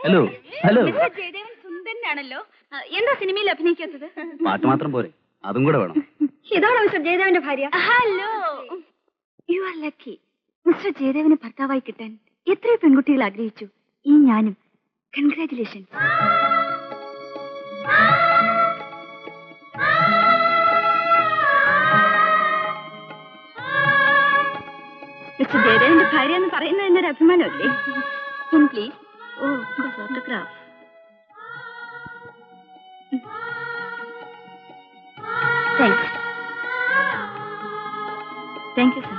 Hello hello. Jayadevan സുന്ദരനാണല്ലോ. എന്താ സിനിമയിൽ അഭിനയിക്കാത്തത്? പാട്ട് മാത്രം പോരെ, അതും കൂടെ വേണം. ഇതാണോ മിസ്റ്റർ ജയദേവന്റെ ഭാര്യ? Hello, you are lucky. Mister ജയദേവന് ഭർത്താവായി കിട്ടാൻ എത്രയോ പെൺകുട്ടികൾ ആഗ്രഹിച്ചു, ഈ ഞാനും. കൺഗ്രാറ്റുലേഷൻ. മിസ്റ്റർ ജയദേവന്റെ ഭാര്യ എന്ന് പറയുന്നത് എന്നൊരു അഭിമാനമല്ലേ? Please. Oh, photograph. Thanks. Thank you sir.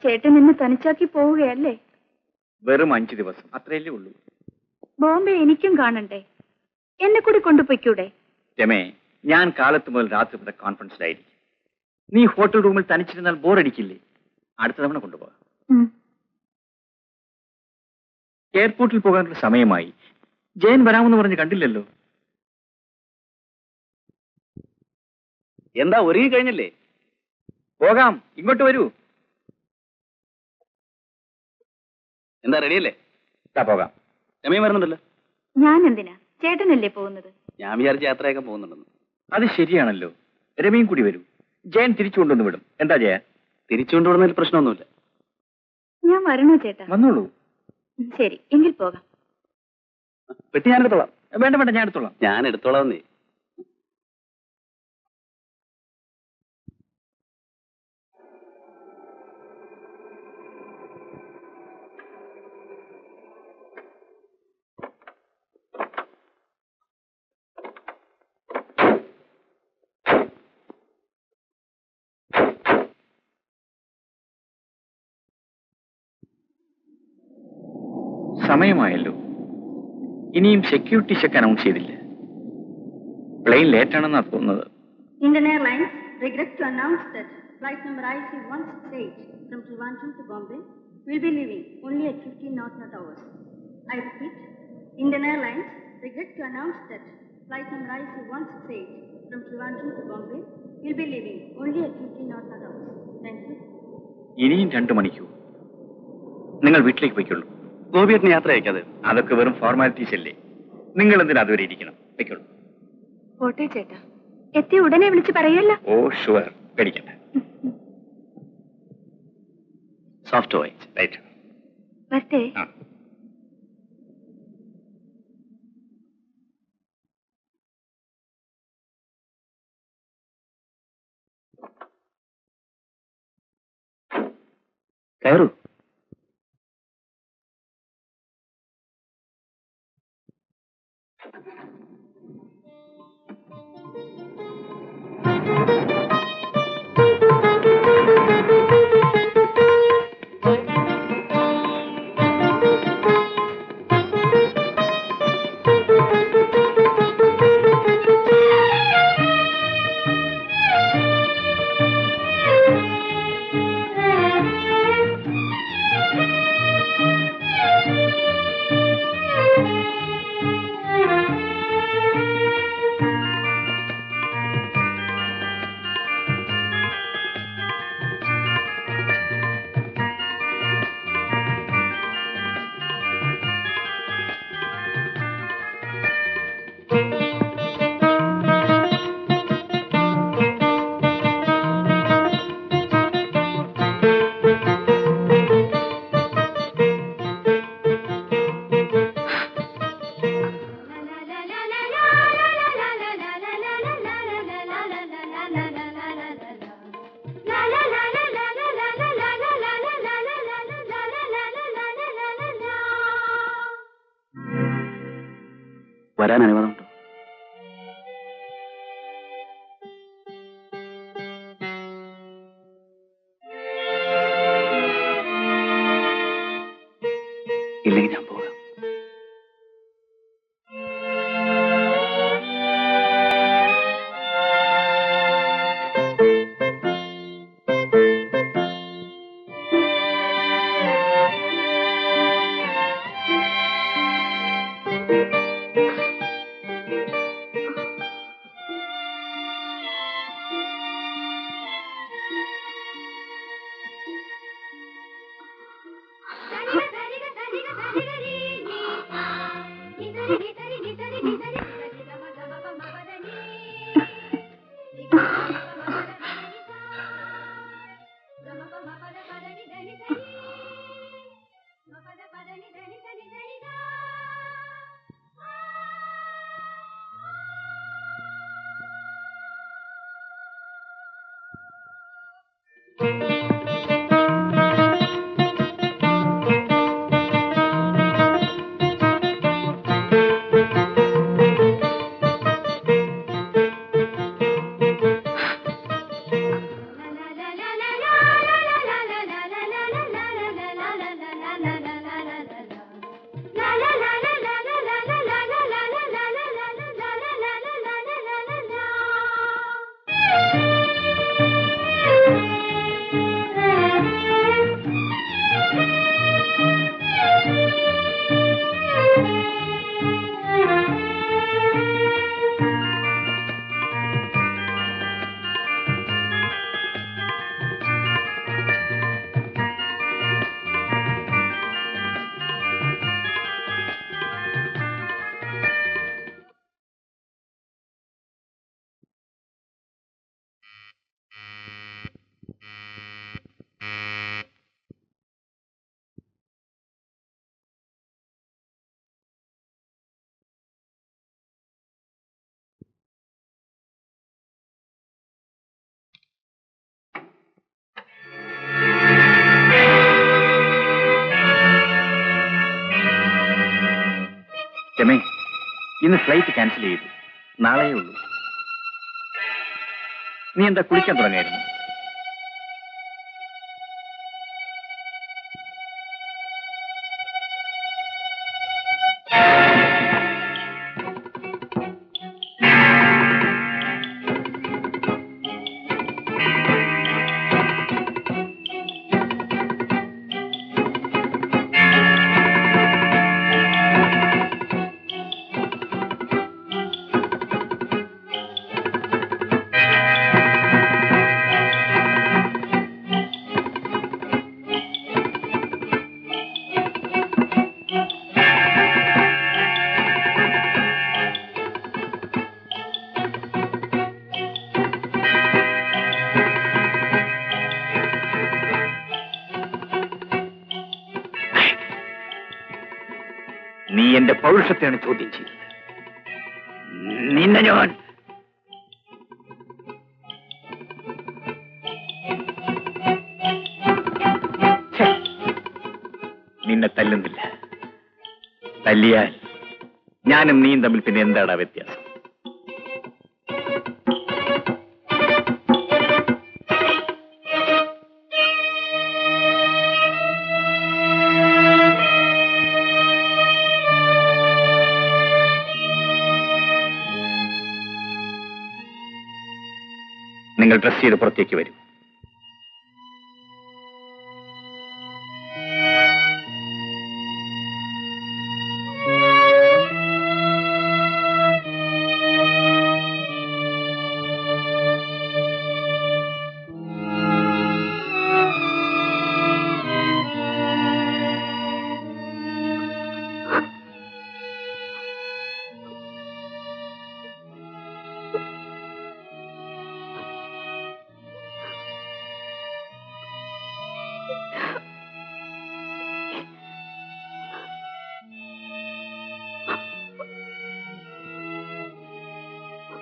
ചേട്ടൻ എന്നെ തനിച്ചാക്കി പോവുകയല്ലേ? വെറും 5 ദിവസം, അത്രയല്ലേ ഉള്ളൂ. ബോംബെ എനിക്കും കാണണ്ടേ? എന്നെ കൂടി കൊണ്ടുപോയിക്കൂടെ? രമേ, ഞാൻ കാലത്ത് മുതൽ രാത്രി വരെ കോൺഫറൻസിലായിരിക്കും. നീ ഹോട്ടൽ റൂമിൽ തനിച്ചിരുന്നാൽ ബോറടിക്കില്ലേ? അടുത്ത തവണ കൊണ്ടുപോകാം. എയർപോർട്ടിൽ പോകാനുള്ള സമയമായി. ജയൻ വരാമെന്ന് പറഞ്ഞ് കണ്ടില്ലല്ലോ. എന്താ, ഒരുങ്ങി കഴിഞ്ഞല്ലേ? പോകാം, ഇങ്ങോട്ട് വരൂ. എന്താ, റെഡിയല്ലേ? പോകാം. രമയും വരുന്നുണ്ടല്ലോ. ഞാൻ എന്തിനാ? ചേട്ടനല്ലേ പോകുന്നത്? ഞാൻ വിചാരിച്ച യാത്രയൊക്കെ പോകുന്നുണ്ടെന്ന്. അത് ശരിയാണല്ലോ, രമയും കൂടി വരൂ. ജയൻ തിരിച്ചു കൊണ്ടുവന്ന് വിടും. എന്താ ജയ? തിരിച്ചു കൊണ്ടുവിടുന്നതിൽ പ്രശ്നമൊന്നുമില്ല. ഞാൻ വരണോ ചേട്ടാ? വന്നോളൂ. ശരി, എങ്കിൽ പോകാം. പെട്ടി ഞാൻ എടുത്തോളാം. വേണ്ട വേണ്ട, ഞാൻ എടുത്തോളാം. ഞാൻ എടുത്തോളാം. നീ സമയമായല്ലോ. ഇനിയും സെക്യൂരിറ്റി ചെക്ക് അനൗൺസ് ചെയ്തില്ല. പ്ലെയിൻ ലേറ്റ് ആണെന്നാ തോന്നുന്നത്. Indian Airlines regrets to announce that flight number IC-168 from Trivandrum to Bombay will be leaving only at 15 knot hours. I repeat, Indian Airlines regrets to announce that flight number IC-168 from Trivandrum to Bombay will be leaving only at 15 knot hours. Thank you. ഇനിയും 2 മണിക്കൂർ. നിങ്ങൾ വീട്ടിലേക്ക് പോയിക്കൊള്ളൂ. ഗോപിയേട്ടന് യാത്ര അയക്കാതെ. അതൊക്കെ വെറും formalities അല്ലേ. നിങ്ങൾ എന്തിനാ അതുവരെ ഇരിക്കണം? വെക്കുള്ളൂ. പോട്ടെ ചേട്ടാ, എത്തി ഉടനെ വിളിച്ച് പറയല്ല. ഓ ഷുവർ, പേടിക്കണ്ട. Soft voice, right. വരട്ടെ. കയറൂ. വരാൻ അനുവാദമുണ്ടോ? ഇല്ലെങ്കിൽ ഞാൻ പോകാം. ഇന്ന് ഫ്ലൈറ്റ് ക്യാൻസൽ ചെയ്തു. നാളെയേ ഉള്ളൂ. നീ എന്താ കുളിക്കാൻ തുടങ്ങിയായിരുന്നു? നീ എന്റെ പൗരുഷത്തെയാണ് ചോദ്യം ചെയ്തത്. നിന്നെ ഞാൻ നിന്നെ തല്ലുന്നില്ല. തല്ലിയാൽ ഞാനും നീയും തമ്മിൽ പിന്നെ എന്താടാ വ്യത്യാസം? നിങ്ങൾ ഡ്രസ് ചെയ്ത് പുറത്തേക്ക് വരും.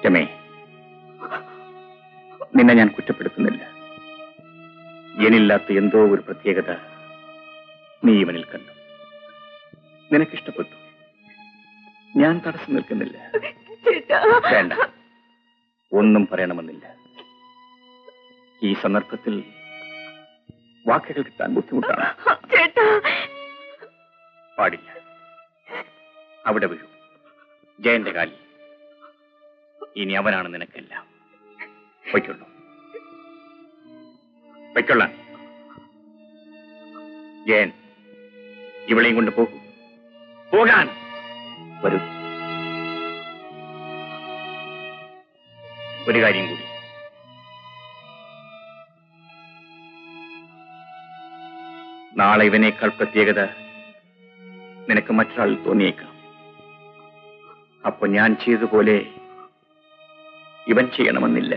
രമേ, നിന്നെ ഞാൻ കുറ്റപ്പെടുത്തുന്നില്ല. എന്നില്ലാത്ത എന്തോ ഒരു പ്രത്യേകത നീ ഇവനിൽ കണ്ടു. നിനക്കിഷ്ടപ്പെട്ടു. ഞാൻ തടസ്സം നിൽക്കുന്നില്ല. വേണ്ട, ഒന്നും പറയണമെന്നില്ല. ഈ സന്ദർഭത്തിൽ വാക്കുകൾ കിട്ടാൻ ബുദ്ധിമുട്ടാണ്. പാടില്ല. അവിടെ വീഴൂ. ജയന്റെ കാലിൽ. ഇനി അവനാണ് നിനക്കെല്ലാം. പൊയ്ക്കൊള്ളൂ. പൊയ്ക്കൊള്ളാൻ. ജയൻ, ഇവളെയും കൊണ്ട് പോകൂ. പോകാൻ. വരൂ. ഒരു കാര്യം കൂടി. നാളെ ഇവനേക്കാൾ പ്രത്യേകത നിനക്ക് മറ്റൊരാളിൽ തോന്നിയേക്കാം. അപ്പൊ ഞാൻ ചെയ്തതുപോലെ ഇവൻ ചെയ്യണമെന്നില്ല.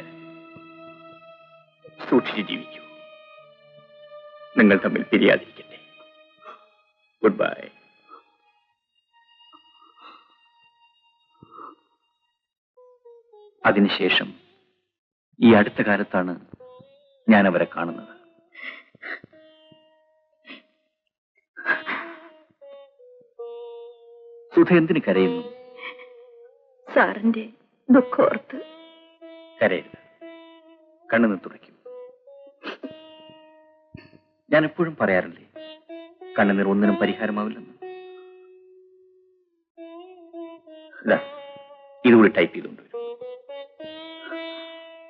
സൂക്ഷിച്ച് ജീവിക്കൂ. നിങ്ങൾ തമ്മിൽ പിരിയാതിരിക്കട്ടെ. Good bye. അതിനുശേഷം ഈ അടുത്ത കാലത്താണ് ഞാൻ അവരെ കാണുന്നത്. സുധ എന്തിന് കരയുന്നു? സാറിന്റെ ദുഃഖോർത്ത്. കരയരുത്. കണ്ണുനിന്ന് തുടയ്ക്കും. ഞാൻ എപ്പോഴും പറയാറില്ലേ, കണ്ണുനീർ ഒന്നിനും പരിഹാരമാവില്ലെന്ന്. ഇതുകൂടി ടൈപ്പ് ചെയ്തുകൊണ്ട്